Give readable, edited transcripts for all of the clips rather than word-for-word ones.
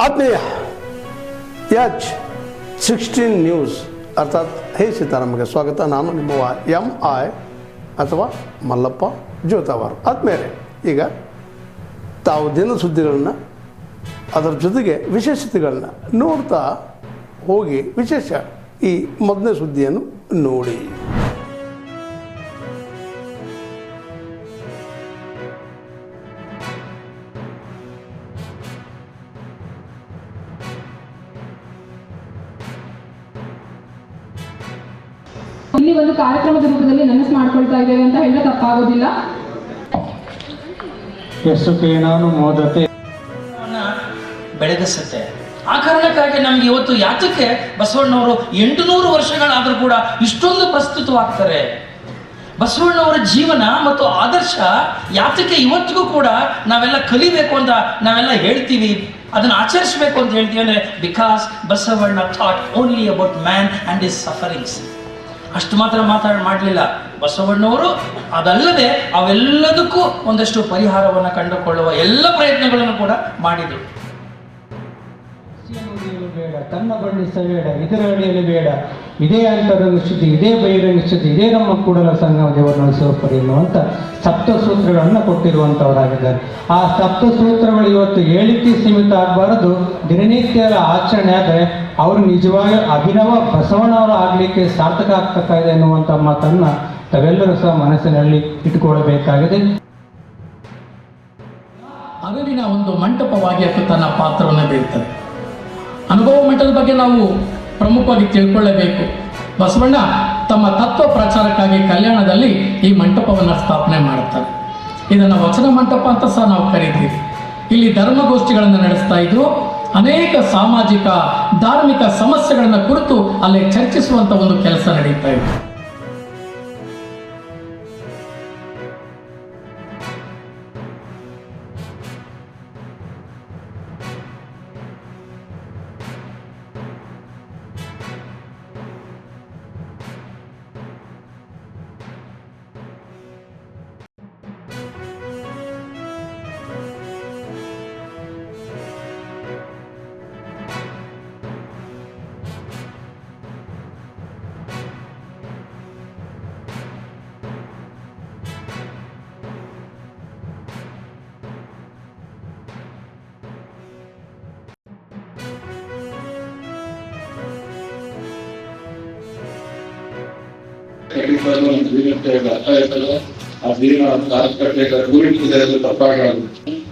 ಆತ್ಮೀಯ H16 news ಅರ್ಥಾತ್ ಹೇ ಸೀತಾರಾಮಗೆ ಸ್ವಾಗತ. ನಾನು ನಿಮ್ಮವ MI ಅಥವಾ ಮಲ್ಲಪ್ಪ ಜೋತಾವಾರ್. ಆದಮೇಲೆ ಈಗ ತಾವು ದಿನ ಸುದ್ದಿಗಳನ್ನ ಅದರ ಜೊತೆಗೆ ವಿಶೇಷತೆಗಳನ್ನ ನೋಡ್ತಾ ಹೋಗಿ ವಿಶೇಷ ಈ ಮೊದಲನೇ ಸುದ್ದಿಯನ್ನು ನೋಡಿ. ಇಲ್ಲಿ ಒಂದು ಕಾರ್ಯಕ್ರಮದ ರೂಪದಲ್ಲಿ ನೆನಪು ಮಾಡ್ಕೊಳ್ತಾ ಇದ್ದೇವೆ ಅಂತ ಹೇಳಿದ್ರೆ ತಪ್ಪಾಗೋದಿಲ್ಲ. ಯಶಕ್ಕೆ ನಾನು ಮೋದತೆ ಬೆಳಗಿಸುತ್ತೆ. ಆ ಕಾರಣಕ್ಕಾಗಿ ನಮ್ಗೆ ಇವತ್ತು ಯಾತಕ್ಕೆ ಬಸವಣ್ಣವರು 800 ವರ್ಷಗಳಾದರೂ ಕೂಡ ಇಷ್ಟೊಂದು ಪ್ರಸ್ತುತವಾಗ್ತಾರೆ. ಬಸವಣ್ಣವರ ಜೀವನ ಮತ್ತು ಆದರ್ಶ ಯಾತಕ್ಕೆ ಇವತ್ತಿಗೂ ಕೂಡ ನಾವೆಲ್ಲ ಕಲಿಬೇಕು ಅಂತ ನಾವೆಲ್ಲ ಹೇಳ್ತೀವಿ, ಅದನ್ನು ಆಚರಿಸಬೇಕು ಅಂತ ಹೇಳ್ತೀವಿ ಅಂದರೆ because Basavanna thought only about man and his sufferings. ಅಷ್ಟು ಮಾತ್ರ ಮಾಡಲಿಲ್ಲ ಬಸವಣ್ಣವರು. ಅದಲ್ಲದೆ ಅವೆಲ್ಲದಕ್ಕೂ ಒಂದಷ್ಟು ಪರಿಹಾರವನ್ನು ಕಂಡುಕೊಳ್ಳುವ ಎಲ್ಲ ಪ್ರಯತ್ನಗಳನ್ನು ಕೂಡ ಮಾಡಿದರು. ಬೇಡ, ತನ್ನ ಬಣ್ಣಿಸಬೇಡ, ಇದರ ಅಡಿಯಲ್ಲಿ ಬೇಡ, ಇದೇ ಅಂತರಂಗ ಶುದ್ಧಿ, ಇದೇ ಬಹಿರಂಗ ಶುದ್ಧಿ, ಇದೇ ನಮ್ಮ ಕೂಡಲ ಸಂಗಮ ದೇವರನ್ನು ಸೋಪರಿ ಎನ್ನುವಂಥ ಸಪ್ತಸೂತ್ರಗಳನ್ನು ಕೊಟ್ಟಿರುವಂಥವರಾಗಿದ್ದಾರೆ. ಆ ಸಪ್ತಸೂತ್ರಗಳು ಇವತ್ತು ಹೇಳಿಕೆ ಸೀಮಿತ ಆಗಬಾರದು, ದಿನನಿತ್ಯದ ಆಚರಣೆ ಆದರೆ ಅವರು ನಿಜವಾಗಿ ಅಭಿನವ ಬಸವಣ್ಣವರು ಆಗಲಿಕ್ಕೆ ಸಾರ್ಥಕ ಆಗ್ತಕ್ಕ ಇದೆ ಎನ್ನುವಂಥ ಮಾತನ್ನು ತಾವೆಲ್ಲರೂ ಸಹ ಮನಸ್ಸಿನಲ್ಲಿ ಇಟ್ಟುಕೊಳ್ಳಬೇಕಾಗಿದೆ. ಅರಿವಿನ ಒಂದು ಮಂಟಪವಾಗಿ ಅದು ತನ್ನ ಪಾತ್ರವನ್ನು ಬೀಳ್ತದೆ. ಅನುಭವ ಮಟ್ಟದ ಬಗ್ಗೆ ನಾವು ಪ್ರಮುಖವಾಗಿ ತಿಳ್ಕೊಳ್ಳಬೇಕು. ಬಸವಣ್ಣ ತಮ್ಮ ತತ್ವ ಪ್ರಚಾರಕ್ಕಾಗಿ ಕಲ್ಯಾಣದಲ್ಲಿ ಈ ಮಂಟಪವನ್ನು ಸ್ಥಾಪನೆ ಮಾಡುತ್ತಾರೆ. ಇದನ್ನು ವಚನ ಮಂಟಪ ಅಂತ ಸಹ ನಾವು ಕರೀತೀವಿ. ಇಲ್ಲಿ ಧರ್ಮಗೋಷ್ಠಿಗಳನ್ನು ನಡೆಸ್ತಾ ಇದ್ದು ಅನೇಕ ಸಾಮಾಜಿಕ ಧಾರ್ಮಿಕ ಸಮಸ್ಯೆಗಳನ್ನು ಕುರಿತು ಅಲ್ಲಿ ಚರ್ಚಿಸುವಂಥ ಒಂದು ಕೆಲಸ ನಡೀತಾ ಇದೆ.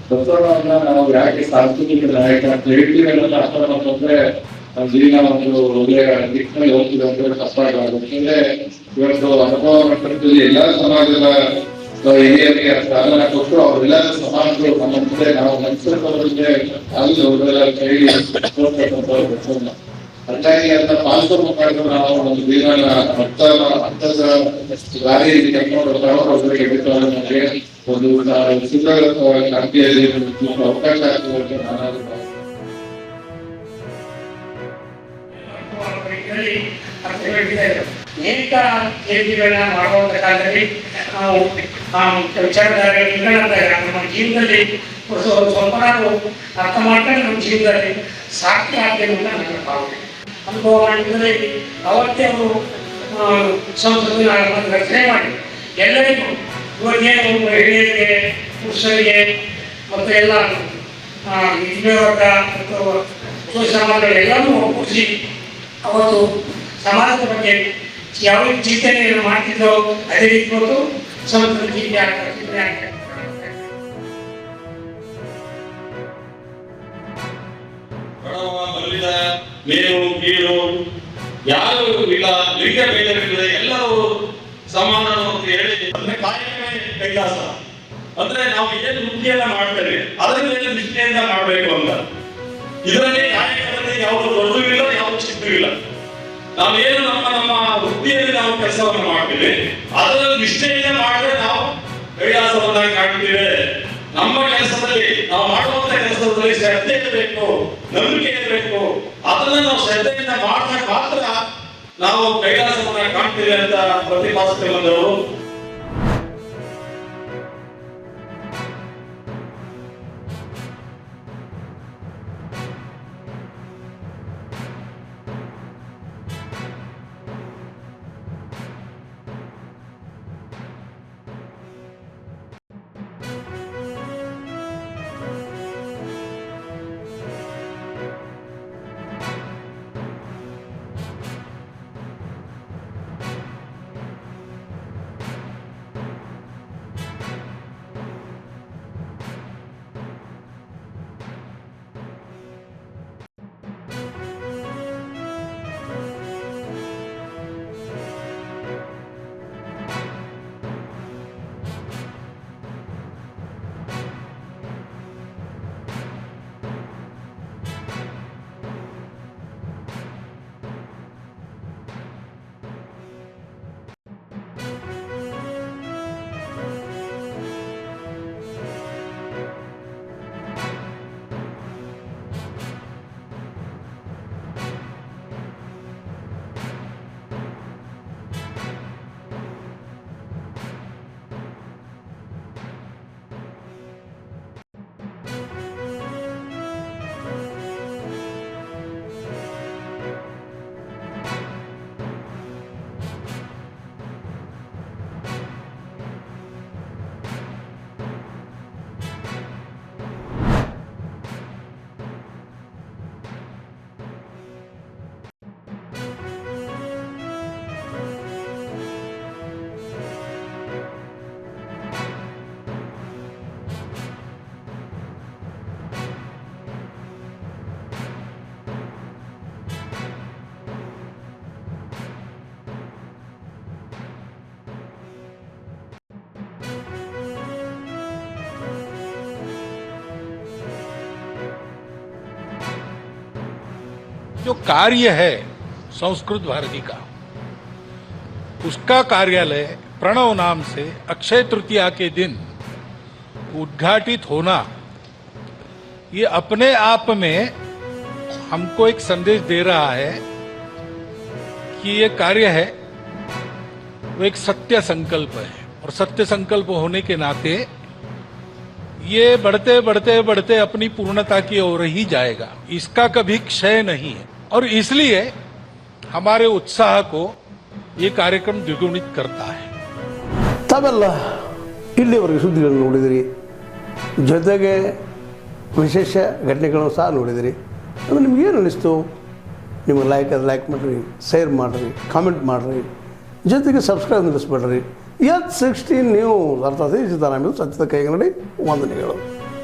ಬಸವಣ್ಣನ ನಾವು ಯಾಕೆ ಸಾಂಸ್ಕೃತಿಕ ನಾಯಕ ಅಂತ ಹೇಳ್ತೀವಿ ಅನ್ನೋದು ಅರ್ಥ ಮಾಡ್ಕೊಂಡ್ರೆ ನಮ್ಮ ಜೀವನ ಒಂದು ಒಳ್ಳೆಯ ದಿಕ್ಕಿನಲ್ಲಿ ಹೋಗ್ತಿದೆ ಅಂತ ತಪ್ಪಾಗಲಾರದು. ಯಾಕಂದ್ರೆ ಇವತ್ತು ಅನುಭವ ಮಟ್ಟದಲ್ಲಿ ಎಲ್ಲಾ ಸಮಾಜದ ಹಿರಿಯರಿಗೆ ಸ್ಥಾನ ಕೊಟ್ಟು ಅವರೆಲ್ಲರ ಸಮಾಜಗಳು ನಮ್ಮ ಮುಂದೆ ನಾವು ಮನುಷ್ಯರವರಿಗೆ ಕೈ ತೋರ್ಸ್ತಕ್ಕಂಥವ್ರು ಬಸವಣ್ಣ. ಹಾಗಾಗಿ ಅದನ್ನ ಪಾಲಿಸೋ ಮುಖಾಂತರ ನಾವು ಒಂದು ಜೀವನ ಹಂತದ ದಾರಿಯಲ್ಲಿ ಕರ್ಕೊಂಡು ಅವರಿಗೆ ಒಂದು ಸುಂದರ ಕ್ರಾಂತಿಯಲ್ಲಿ ಅವಕಾಶ ಆಗ್ತದೆ. ಅನೇಕ ಕೇಂದ್ರಗಳನ್ನ ಮಾಡುವಂತ ಕಾಲದಲ್ಲಿ ನಾವು ವಿಚಾರಧಾರೆಗಳನ್ನ ನಮ್ಮ ಜೀವನದಲ್ಲಿ ಸ್ವಲ್ಪ ನಾವು ಅರ್ಥ ಮಾಡ್ಕೊಂಡು ನಮ್ಮ ಜೀವನದಲ್ಲಿ ಸಾರ್ಥಕ ಆಗ್ತದೆ ಅಂತ ನನ್ನ ಭಾವನೆ. ಅನುಭವ ಮಾಡಿದರೆ ಅವತ್ತೇ ಅವರು ಸಂಸ್ಕೃತಿ ರಚನೆ ಮಾಡಿ ಎಲ್ಲರಿಗೂ ಇವತ್ತೇನು ಹಿರಿಯರಿಗೆ ಪುರುಷರಿಗೆ ಮತ್ತು ಎಲ್ಲ ವರ್ಗ ಮತ್ತು ಸಮಾಜಗಳೆಲ್ಲರೂ ಒಗ್ಗೂಡಿಸಿ ಅವತ್ತು ಸಮಾಜದ ಬಗ್ಗೆ ಯಾವ ಚಿಂತನೆಯನ್ನು ಮಾಡ್ತಿದ್ದೋ ಅದೇ ರೀತಿ ಇವತ್ತು ಸಂಸ್ಕೃತಿ ಚಿಂತನೆ ಆಗ್ತದೆ. ಮೇಲು ಕೀಳು ಯಾರು ಇಲ್ಲ, ಲಿಂಗ ಭೇದವಿಲ್ಲದೆ ಎಲ್ಲರೂ ಸಮಾನ ಅಂತ ಹೇಳಿ ಕಾಯಕವೇ ಕೈಲಾಸ. ಅಂದ್ರೆ ನಾವು ಏನು ವೃತ್ತಿಯನ್ನ ಮಾಡ್ತೇವೆ ಅದರಲ್ಲಿ ನಿಷ್ಠೆಯಿಂದ ಮಾಡಬೇಕು ಅಂತ. ಇದರಲ್ಲಿ ಕಾಯಕದಲ್ಲಿ ಯಾವುದು ದೊಡ್ಡದು ಇಲ್ಲ, ಯಾವುದು ಚಿಕ್ಕದು ಇಲ್ಲ. ನಾವು ಏನು ನಮ್ಮ ವೃತ್ತಿಯಲ್ಲಿ ನಾವು ಕೆಲಸವನ್ನು ಮಾಡ್ತೀವಿ ಅದರಲ್ಲಿ ನಿಷ್ಠೆಯಿಂದ ಮಾಡಿದ್ರೆ ನಾವು ಕೈಲಾಸವನ್ನಾಗಿ ಕಾಣ್ತೀವಿ. ನಮ್ಮ ಕೆಲಸದಲ್ಲಿ ನಾವು ಮಾಡುವಂತ ಕೆಲಸದಲ್ಲಿ ಶ್ರದ್ಧೆ ಇರಬೇಕು, ನಂಬಿಕೆ ಇರಬೇಕು. ಅದನ್ನ ನಾವು ಶ್ರದ್ಧೆಯಿಂದ ಮಾಡಿದಾಗ ಮಾತ್ರ ನಾವು ಕೈಲಾಸವನ್ನ ಕಾಣ್ತೀವಿ ಅಂತ ಪ್ರತಿಪಾದಿಸ್ತಾ ಬಂದವರು. जो कार्य है संस्कृत भारती का, उसका कार्यालय प्रणव नाम से अक्षय तृतीया के दिन उद्घाटित होना, ये अपने आप में हमको एक संदेश दे रहा है कि ये कार्य है वो एक सत्य संकल्प है, और सत्य संकल्प होने के नाते ये बढ़ते बढ़ते बढ़ते अपनी पूर्णता की ओर ही जाएगा, इसका कभी क्षय नहीं है। और इसलिए हमारे उत्साह को ये कार्यक्रम द्विगुणित करता है। ತಾವೆಲ್ಲ ಇಲ್ಲಿವರೆಗೆ ಸುದ್ದಿಗಳನ್ನು ನೋಡಿದಿರಿ, ಜೊತೆಗೆ ವಿಶೇಷ ಘಟನೆಗಳನ್ನು ಸಹ ನೋಡಿದಿರಿ. ಅದು ನಿಮಗೇನು ಅನ್ನಿಸ್ತು? ನಿಮಗೆ ಲೈಕ್ ಮಾಡಿರಿ, ಶೇರ್ ಮಾಡಿರಿ, ಕಾಮೆಂಟ್ ಮಾಡಿರಿ, ಜೊತೆಗೆ ಸಬ್ಸ್ಕ್ರೈಬ್ ನಿಲ್ಲಿಸ್ಬೇಡ್ರಿ. H16 ನ್ಯೂಸ್ ಅರ್ಥಾತ್ ಸೀತಾರಾಮ್ ಸತ್ಯದ ಕೈಗನ್ನಡಿ ವಂದನೆಗಳು.